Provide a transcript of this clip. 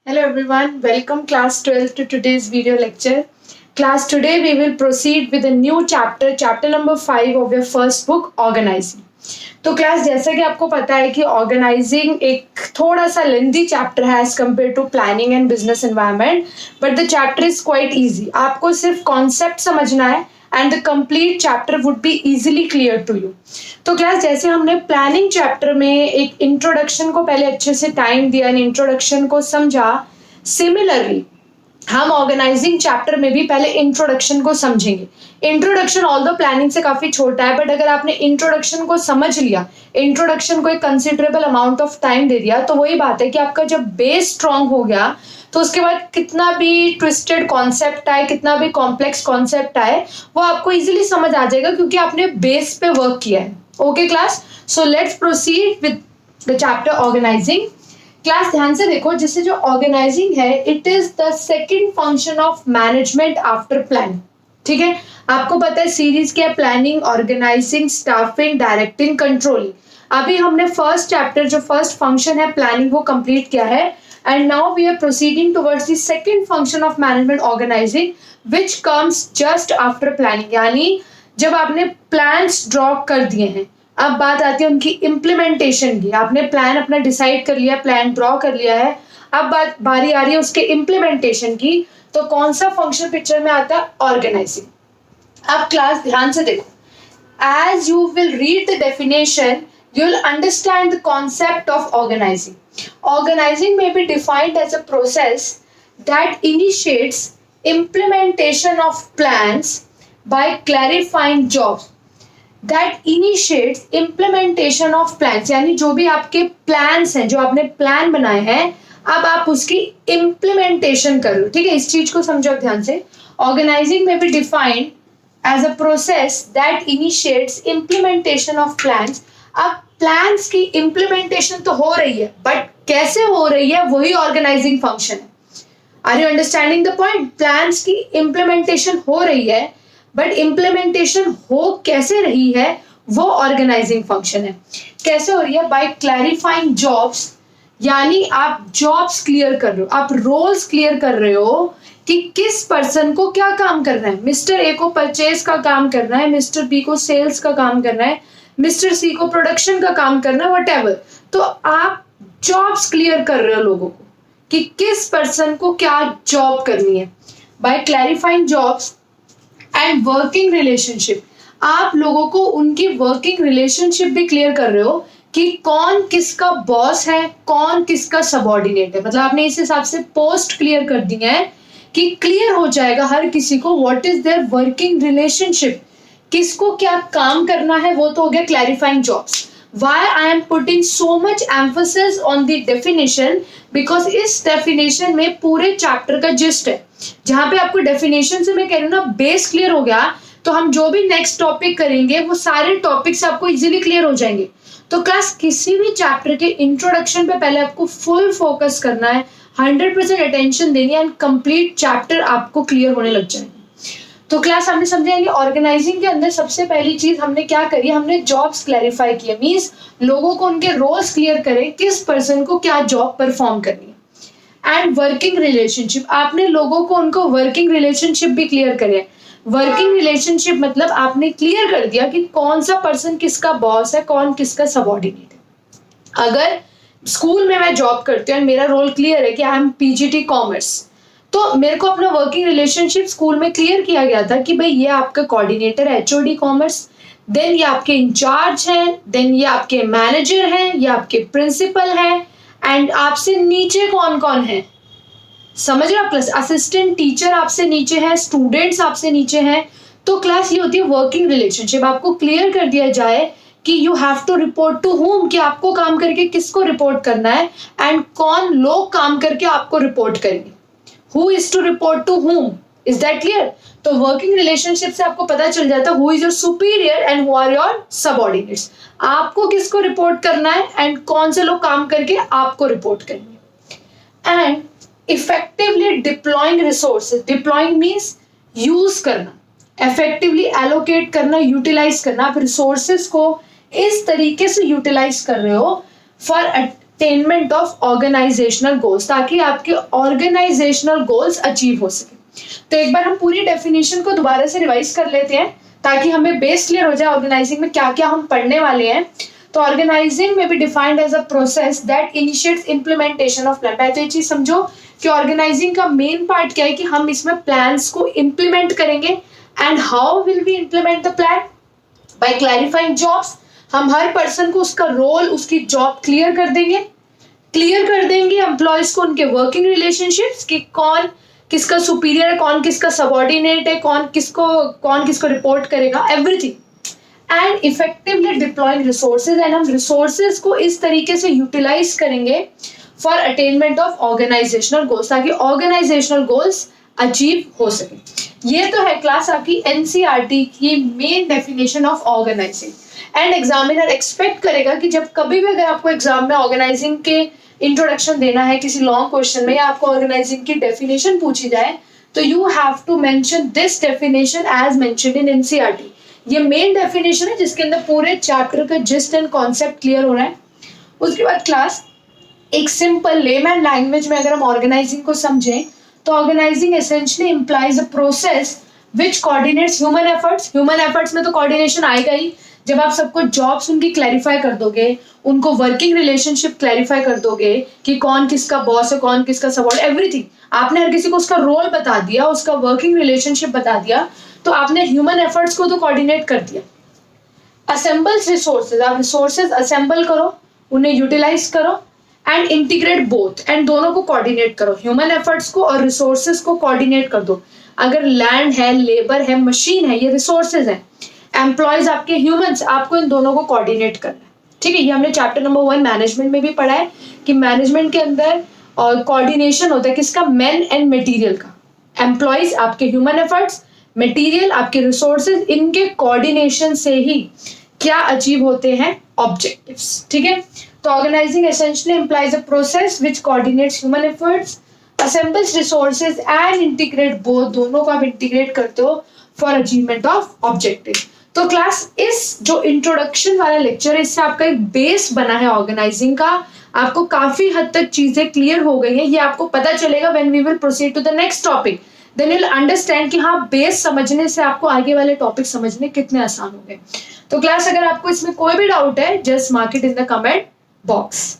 Hello everyone, welcome class 12 to today's video lecture. Class, today we will proceed with a new chapter number 5 of your first book, Organizing. तो class, जैसा कि आपको पता है कि organising एक थोड़ा सा लेंथी चैप्टर है as compared to planning and business environment, but the chapter is quite easy. आपको सिर्फ कॉन्सेप्ट समझना है and the complete chapter would be easily clear to you. तो क्लास, जैसे हमने प्लानिंग चैप्टर में एक इंट्रोडक्शन को पहले अच्छे से टाइम दिया एंड इंट्रोडक्शन को समझा, सिमिलरली हम ऑर्गेनाइजिंग चैप्टर में भी पहले इंट्रोडक्शन को समझेंगे. इंट्रोडक्शन ऑल द प्लानिंग से काफी छोटा है, बट अगर आपने इंट्रोडक्शन को समझ लिया, इंट्रोडक्शन को एक कंसिडरेबल अमाउंट ऑफ टाइम दे दिया, तो वही बात है कि आपका जब बेस स्ट्रांग हो गया तो उसके बाद कितना भी ट्विस्टेड कॉन्सेप्ट आए, कितना भी कॉम्प्लेक्स कॉन्सेप्ट आए, वो आपको इजीली समझ आ जाएगा क्योंकि आपने बेस पे वर्क किया है. Okay class, so let's proceed with the chapter organising. Class, ध्यान से देखो, जैसे जो ऑर्गेनाइजिंग है, it is the second function of management after planning. ठीक है, आपको पता है सीरीज क्या है, planning, organising, staffing, directing, controlling. अभी हमने फर्स्ट चैप्टर जो फर्स्ट फंक्शन है प्लानिंग वो कंप्लीट किया है, and now we are proceeding towards the second function of management, organising, which comes just after planning. यानी जब आपने प्लान्स ड्रॉ कर दिए हैं, अब बात आती है उनकी इम्प्लीमेंटेशन की. आपने प्लान अपना डिसाइड कर लिया, प्लान ड्रॉ कर लिया है, अब बारी आ रही है उसके इम्प्लीमेंटेशन की. तो कौन सा फंक्शन पिक्चर में आता है? ऑर्गेनाइजिंग. अब क्लास ध्यान से देखो, as you will read the definition you will understand the concept of organizing. Organizing may be defined as a process that initiates implementation of plans by clarifying jobs. That initiates implementation of plans, यानी जो भी आपके plans हैं, जो आपने plan बनाए हैं, अब आप उसकी implementation करो. ठीक है, इस चीज को समझो ध्यान से. Organizing may be defined as a process that initiates implementation of plans. अब प्लान्स की इम्प्लीमेंटेशन तो हो रही है, बट कैसे हो रही है वही ऑर्गेनाइजिंग फंक्शन है. Are you understanding the point? Plans की इम्प्लीमेंटेशन हो रही है, बट इम्प्लीमेंटेशन हो कैसे रही है वो ऑर्गेनाइजिंग फंक्शन है. कैसे हो रही है? बाय क्लैरिफाइंग जॉब्स, यानी आप जॉब्स क्लियर कर रहे हो, आप रोल्स क्लियर कर रहे हो कि किस पर्सन को क्या काम करना है. मिस्टर ए को परचेज का काम करना है, मिस्टर बी को सेल्स का काम करना है, मिस्टर सी को प्रोडक्शन का काम करना है, व्हाटएवर. तो आप जॉब्स क्लियर कर रहे हो लोगों को कि किस पर्सन को क्या जॉब करनी है. By clarifying jobs and working relationship, आप लोगों को उनकी वर्किंग रिलेशनशिप भी क्लियर कर रहे हो कि कौन किसका बॉस है, कौन किसका सबऑर्डिनेट है. मतलब आपने इस हिसाब से पोस्ट क्लियर कर दी है कि क्लियर हो जाएगा हर किसी को what is their working relationship, किसको क्या काम करना है. वो तो हो गया clarifying jobs. Why I am putting so much emphasis on the definition, because इस डेफिनेशन में पूरे चैप्टर का जिस्ट है. जहां पे आपको डेफिनेशन से मैं कह रही हूँ ना, बेस क्लियर हो गया तो हम जो भी नेक्स्ट टॉपिक करेंगे वो सारे टॉपिक्स आपको इजीली क्लियर हो जाएंगे. तो क्लास, किसी भी चैप्टर के इंट्रोडक्शन पे पहले आपको फुल फोकस करना है, 100% अटेंशन देनी है, एंड कंप्लीट चैप्टर आपको क्लियर होने लग जाएगा. तो क्लास, हमने समझेंगे ऑर्गेनाइजिंग के अंदर सबसे पहली चीज हमने क्या करी, हमने जॉब्स क्लैरिफाई किए. मींस लोगों को उनके रोल्स क्लियर करें, किस पर्सन को क्या जॉब परफॉर्म करनी है. एंड वर्किंग रिलेशनशिप, आपने लोगों को उनको वर्किंग रिलेशनशिप भी क्लियर करे. वर्किंग रिलेशनशिप मतलब आपने क्लियर कर दिया कि कौन सा पर्सन किसका बॉस है, कौन किसका सबऑर्डिनेट है. अगर स्कूल में मैं जॉब करती हूँ, मेरा रोल क्लियर है कि आई एम पीजीटी कॉमर्स, तो मेरे को अपना वर्किंग रिलेशनशिप स्कूल में क्लियर किया गया था कि भाई ये आपका कोऑर्डिनेटर है एचओडी कॉमर्स, देन ये आपके इंचार्ज हैं, देन ये आपके मैनेजर हैं, ये आपके प्रिंसिपल हैं, एंड आपसे नीचे कौन कौन है, समझ रहे हो? प्लस असिस्टेंट टीचर आपसे नीचे है, स्टूडेंट्स आपसे नीचे हैं. तो क्लास, ये होती है वर्किंग रिलेशनशिप. आपको क्लियर कर दिया जाए कि you have to report to whom, कि आपको काम करके किसको रिपोर्ट करना है, एंड कौन लोग काम करके आपको रिपोर्ट करेंगे. Who is to report to whom? Is that clear? तो वर्किंग रिलेशनशिप से आपको पता चल जाता है who is your superior and who are your subordinates. आपको किसको रिपोर्ट करना है एंड कौन से लोग काम करके आपको रिपोर्ट करेंगे. And effectively deploying resources, deploying means use करना, इफेक्टिवली एलोकेट करना, यूटिलाइज करना. आप रिसोर्सेज को इस तरीके से यूटिलाइज कर रहे हो for attainment of organisational goals, ताकि आपके ऑर्गेनाइजेशनल गोल्स अचीव हो सके। तो एक बार हम पूरी डेफिनेशन को दोबारा से रिवाइज कर लेते हैं ताकि हमें बेस क्लियर हो जाए ऑर्गेनाइजिंग में क्या क्या हम पढ़ने वाले हैं। तो ऑर्गेनाइजिंग में भी defined as a process that initiates implementation of plan. पहले तो ये चीज समझो कि ऑर्गेनाइजिंग का मेन पार्ट क्या है कि हम इसमें प्लान्स को इंप्लीमेंट करेंगे। And how will we implement the plan? By clarifying jobs. हम हर पर्सन को उसका रोल, उसकी जॉब क्लियर कर देंगे एम्प्लॉयज को उनके वर्किंग रिलेशनशिप्स कि कौन किसका सुपीरियर है, कौन किसका सबऑर्डिनेट है, कौन किसको रिपोर्ट करेगा, everything. And effectively deploying resources, and हम रिसोर्सेज को इस तरीके से यूटिलाइज करेंगे for attainment of organisational goals, ताकि ऑर्गेनाइजेशनल गोल्स अचीव हो सके। ये तो है क्लास आपकी एनसीईआरटी की main definition of organising. And examiner expect करेगा कि जब कभी भी अगर आपको एग्जाम में ऑर्गेनाइजिंग के इंट्रोडक्शन देना है किसी लॉन्ग क्वेश्चन में, या आपको ऑर्गेनाइजिंग की डेफिनेशन पूछी जाए, तो you have to mention this definition as mentioned in NCERT. ये मेन डेफिनेशन है जिसके अंदर पूरे चैप्टर का जिस्ट एंड कॉन्सेप्ट क्लियर हो रहा है। उसके बाद क्लास एक सिंपल लेमैन लैंग्वेज में अगर हम ऑर्गेनाइजिंग को समझें तो organising essentially implies a process which coordinates human efforts. Human efforts में तो कोऑर्डिनेशन आएगा ही, जब आप सबको जॉब्स उनकी क्लैरिफाई कर दोगे, उनको वर्किंग रिलेशनशिप क्लैरिफाई कर दोगे कि कौन किसका बॉस है, कौन किसका सबऑर्डिनेट, एवरीथिंग। आपने हर किसी को उसका रोल बता दिया, उसका वर्किंग रिलेशनशिप बता दिया, तो आपने ह्यूमन एफर्ट्स को तो कोऑर्डिनेट कर दिया। असेंबल्स रिसोर्सेज, आप रिसोर्सेज असेंबल करो, उन्हें यूटिलाइज करो एंड इंटीग्रेट बोथ, एंड दोनों को कोऑर्डिनेट करो, ह्यूमन एफर्ट्स को और रिसोर्सेज को कोऑर्डिनेट कर दो। अगर लैंड है, लेबर है, मशीन है, ये रिसोर्सेज है। एम्प्लॉयज आपके ह्यूमंस, आपको इन दोनों को कोऑर्डिनेट करना है। ठीक है, ये हमने चैप्टर नंबर 1 मैनेजमेंट में भी पढ़ा है कि मैनेजमेंट के अंदर कोऑर्डिनेशन होता है किसका? मैन एंड मटेरियल का। एम्प्लॉयज आपके ह्यूमन एफर्ट्स, मटेरियल आपके रिसोर्सेज, इनके कोऑर्डिनेशन से ही क्या अचीव होते हैं? ऑब्जेक्टिव्स। ठीक है, तो organising essentially implies a process which coordinates human efforts, assembles resources and integrate both, दोनों को आप इंटीग्रेट करते हो फॉर अचीवमेंट ऑफ ऑब्जेक्टिव। तो क्लास इस जो इंट्रोडक्शन वाला लेक्चर है, इससे आपका एक बेस बना है ऑर्गेनाइजिंग का। आपको काफी हद तक चीजें क्लियर हो गई हैं, ये आपको पता चलेगा when we will proceed to the next topic, then you will understand कि हाँ, बेस समझने से आपको आगे वाले टॉपिक समझने कितने आसान हो गए। तो क्लास अगर आपको इसमें कोई भी डाउट है, just mark it in the comment box.